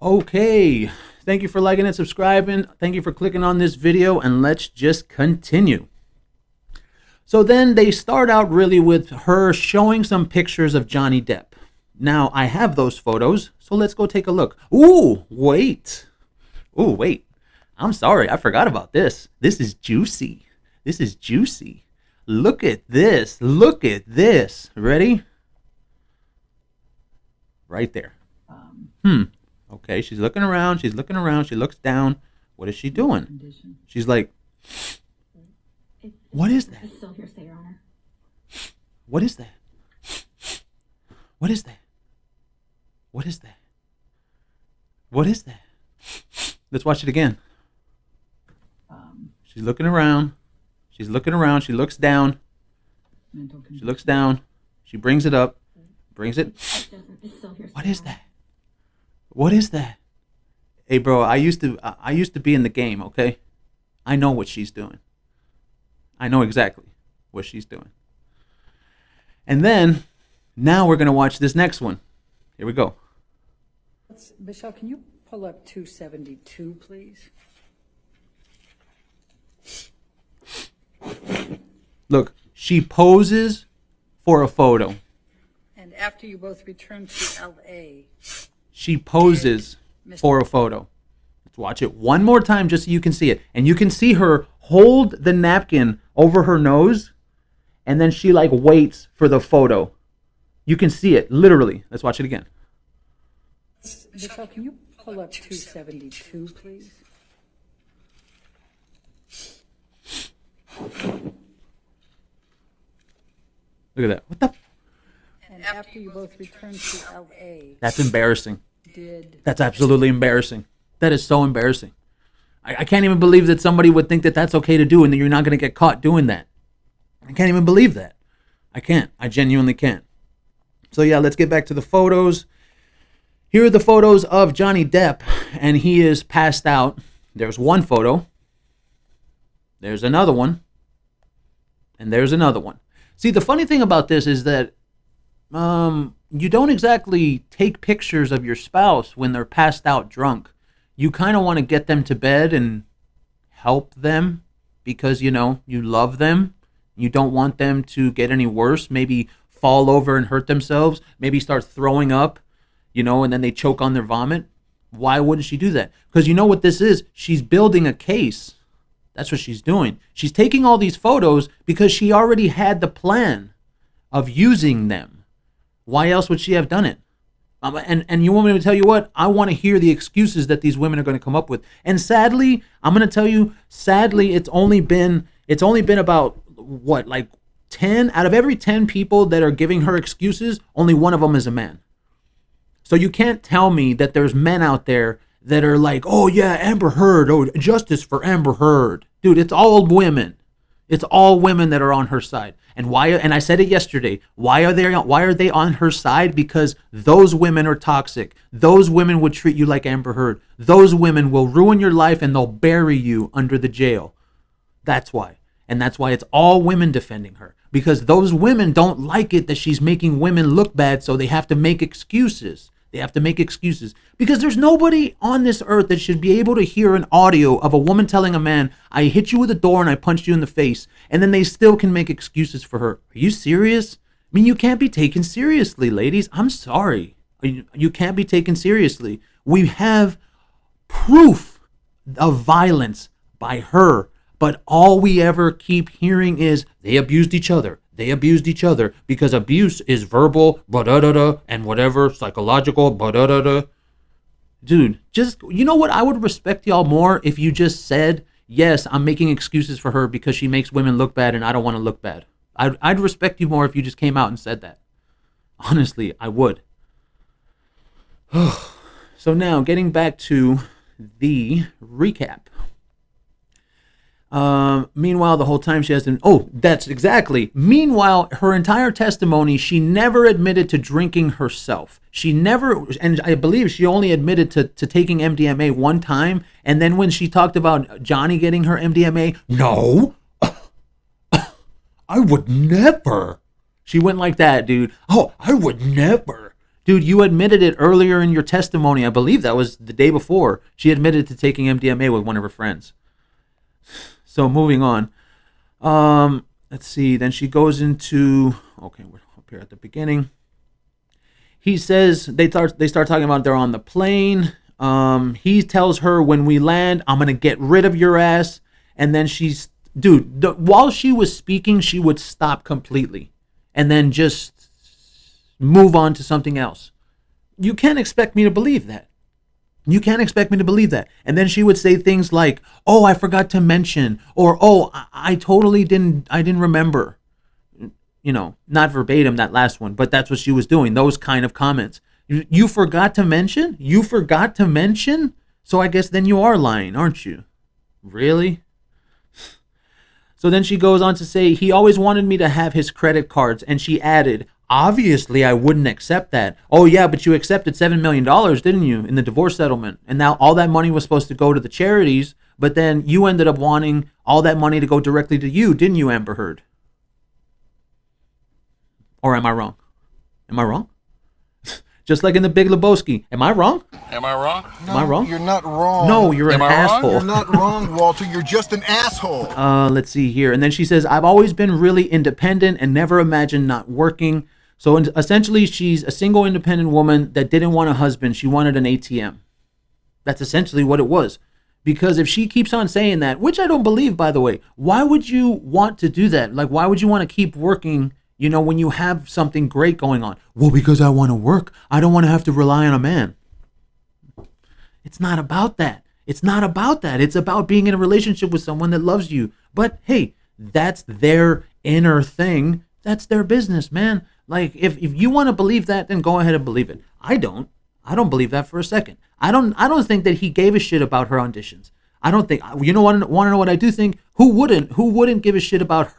Okay, thank you for liking and subscribing. Thank you for clicking on this video, and let's just continue. So then they start out really with her showing some pictures of Johnny Depp. Now, I have those photos, so let's go take a look. Ooh, wait. I'm sorry, I forgot about this. This is juicy. This is juicy. Look at this. Look at this. Ready? Right there. Okay, she's looking around. She's looking around. She looks down. What is she doing? She's like, what is that? It's still hearsay, Your Honor. What is that? What is that? What is that? What is that? Let's watch it again. She's looking around. She's looking around. She looks down. She looks down. She brings it up. Brings it. It's still hearsay. What is that? What is that? Hey, bro, I used to be in the game, okay? I know what she's doing. I know exactly what she's doing. And then, now we're going to watch this next one. Here we go. Michelle, can you pull up 272, please? Look, she poses for a photo. And after you both return to L.A., She poses for a photo. Let's watch it one more time just so you can see it. And you can see her hold the napkin over her nose, and then she like waits for the photo. You can see it, literally. Let's watch it again. Michelle, can you pull up 272, please? Look at that. What the? And after you both return to L.A., That's embarrassing. did That's absolutely embarrassing. That is so embarrassing. I can't even believe that somebody would think that that's okay to do and that you're not going to get caught doing that. I can't even believe that. I can't. I genuinely can't. So yeah, let's get back to the photos. Here are the photos of Johnny Depp, and he is passed out. There's one photo. There's another one. And there's another one. See, the funny thing about this is that you don't exactly take pictures of your spouse when they're passed out drunk. You kind of want to get them to bed and help them because, you know, you love them. You don't want them to get any worse, maybe fall over and hurt themselves, maybe start throwing up, you know, and then they choke on their vomit. Why wouldn't she do that? Because you know what this is? She's building a case. That's what she's doing. She's taking all these photos because she already had the plan of using them. Why else would she have done it? And you want me to tell you what? I want to hear the excuses that these women are going to come up with. And sadly, I'm going to tell you, sadly, it's only been about what, like 10 out of every 10 people that are giving her excuses, only one of them is a man. So you can't tell me that there's men out there that are like, oh yeah, Amber Heard, oh, justice for Amber Heard. Dude, it's all women. It's all women that are on her side. And why? And I said it yesterday. Why are they on her side? Because those women are toxic. Those women would treat you like Amber Heard. Those women will ruin your life and they'll bury you under the jail. That's why. And that's why it's all women defending her. Because those women don't like it that she's making women look bad, so they have to make excuses. They have to make excuses. Because there's nobody on this earth that should be able to hear an audio of a woman telling a man, I hit you with a door and I punched you in the face, and then they still can make excuses for her. Are you serious? I mean, you can't be taken seriously, ladies. I'm sorry. You can't be taken seriously. We have proof of violence by her, but all we ever keep hearing is they abused each other. They abused each other because abuse is verbal, and whatever, psychological, Dude, just, you know what? I would respect y'all more if you just said, yes, I'm making excuses for her because she makes women look bad and I don't want to look bad. I'd respect you more if you just came out and said that. Honestly, I would. So now, getting back to the recap. Meanwhile, the whole time she hasn't. Oh, that's exactly. Meanwhile, her entire testimony, she never admitted to drinking herself. She never, and I believe she only admitted to taking MDMA one time. And then when she talked about Johnny getting her MDMA, no, I would never. She went like that, dude. Oh, I would never. Dude, you admitted it earlier in your testimony. I believe that was the day before. She admitted to taking MDMA with one of her friends. So moving on. Let's see. Then she goes into, okay, we're up here at the beginning. He says they start talking about they're on the plane. He tells her, when we land, I'm gonna get rid of your ass. And then while she was speaking, she would stop completely and then just move on to something else. You can't expect me to believe that. You can't expect me to believe that. And then she would say things like, "Oh, I forgot to mention," or "Oh, I totally didn't remember." You know, not verbatim, that last one, but that's what she was doing. Those kind of comments. You forgot to mention? You forgot to mention? So I guess then you are lying, aren't you? Really? So then she goes on to say, he always wanted me to have his credit cards. And she added, obviously I wouldn't accept that. Oh yeah, but you accepted $7 million, didn't you, in the divorce settlement? And now all that money was supposed to go to the charities, but then you ended up wanting all that money to go directly to you, didn't you, Amber Heard? Or am I wrong? Am I wrong? Just like in The Big Lebowski. Am I wrong? Am I wrong? No, Am I wrong? You're not wrong. No, you're an Am I wrong? asshole. You're not wrong, Walter. You're just an asshole. Let's see here. And then she says, I've always been really independent and never imagined not working. So essentially, she's a single independent woman that didn't want a husband. She wanted an ATM. That's essentially what it was. Because if she keeps on saying that, which I don't believe, by the way, why would you want to do that? Like, why would you want to keep working, you know, when you have something great going on? Well, because I want to work. I don't want to have to rely on a man. It's not about that. It's not about that. It's about being in a relationship with someone that loves you. But hey, that's their inner thing. That's their business, man. Like, if you want to believe that, then go ahead and believe it. I don't believe that for a second. I don't think that he gave a shit about her auditions. I don't think, you know what, want to know what I do think? Who wouldn't give a shit about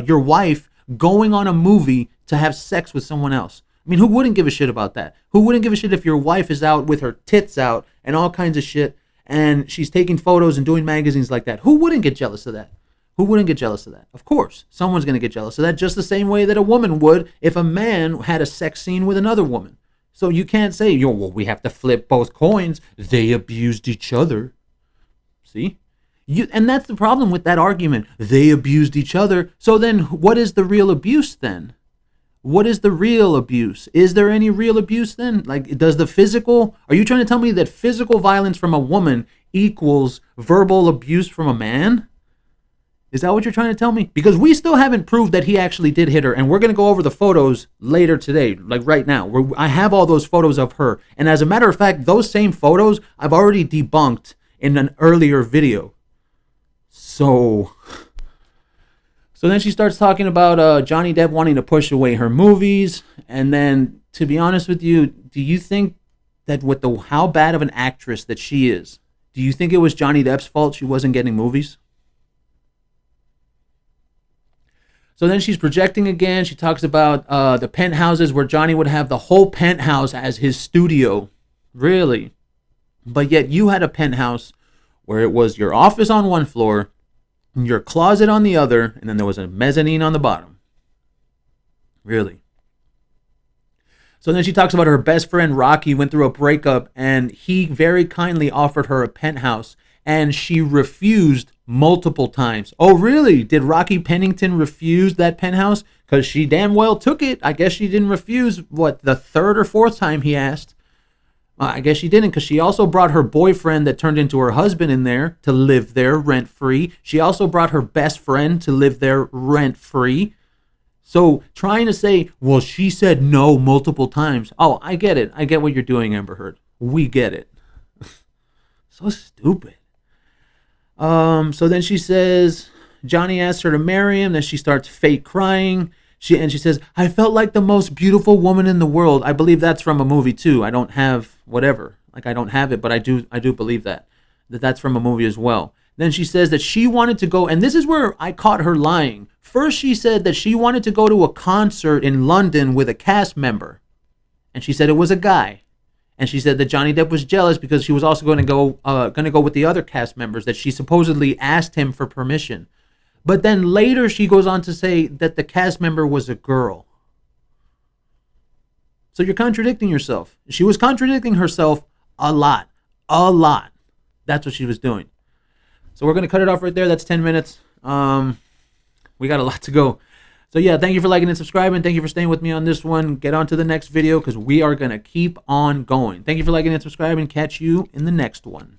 your wife going on a movie to have sex with someone else? I mean, who wouldn't give a shit about that? Who wouldn't give a shit if your wife is out with her tits out and all kinds of shit and she's taking photos and doing magazines like that? Who wouldn't get jealous of that? Who wouldn't get jealous of that? Of course, someone's going to get jealous of that, just the same way that a woman would if a man had a sex scene with another woman. So you can't say, well, we have to flip both coins. They abused each other. See? And that's the problem with that argument. They abused each other. So then what is the real abuse then? What is the real abuse? Is there any real abuse then? Like, does the physical, are you trying to tell me that physical violence from a woman equals verbal abuse from a man? Is that what you're trying to tell me? Because we still haven't proved that he actually did hit her, and we're going to go over the photos later today, like right now. I have all those photos of her. And as a matter of fact, those same photos I've already debunked in an earlier video. So then she starts talking about Johnny Depp wanting to push away her movies. And then, to be honest with you, do you think that with how bad of an actress that she is, do you think it was Johnny Depp's fault she wasn't getting movies? So then she's projecting again. She talks about the penthouses where Johnny would have the whole penthouse as his studio. Really? But yet you had a penthouse where it was your office on one floor, your closet on the other, and then there was a mezzanine on the bottom. Really? So then she talks about her best friend Rocky went through a breakup, and he very kindly offered her a penthouse, and she refused multiple times. Oh, really? Did Rocky Pennington refuse that penthouse? Because she damn well took it. I guess she didn't refuse, the third or fourth time he asked. I guess she didn't, because she also brought her boyfriend that turned into her husband in there to live there rent-free. She also brought her best friend to live there rent-free. So trying to say, well, she said no multiple times. Oh, I get it. I get what you're doing, Amber Heard. We get it. So stupid. So then she says, Johnny asks her to marry him. Then she starts fake crying. She says, I felt like the most beautiful woman in the world. I believe that's from a movie too. I don't have whatever. Like, I don't have it, but I do believe that's from a movie as well. Then she says that she wanted to go, and this is where I caught her lying. First, she said that she wanted to go to a concert in London with a cast member. And she said it was a guy. And she said that Johnny Depp was jealous because she was also going to go with the other cast members, that she supposedly asked him for permission. But then later she goes on to say that the cast member was a girl. So you're contradicting yourself. She was contradicting herself a lot. A lot. That's what she was doing. So we're going to cut it off right there. That's 10 minutes. We got a lot to go. So yeah, thank you for liking and subscribing. Thank you for staying with me on this one. Get on to the next video because we are going to keep on going. Thank you for liking and subscribing. Catch you in the next one.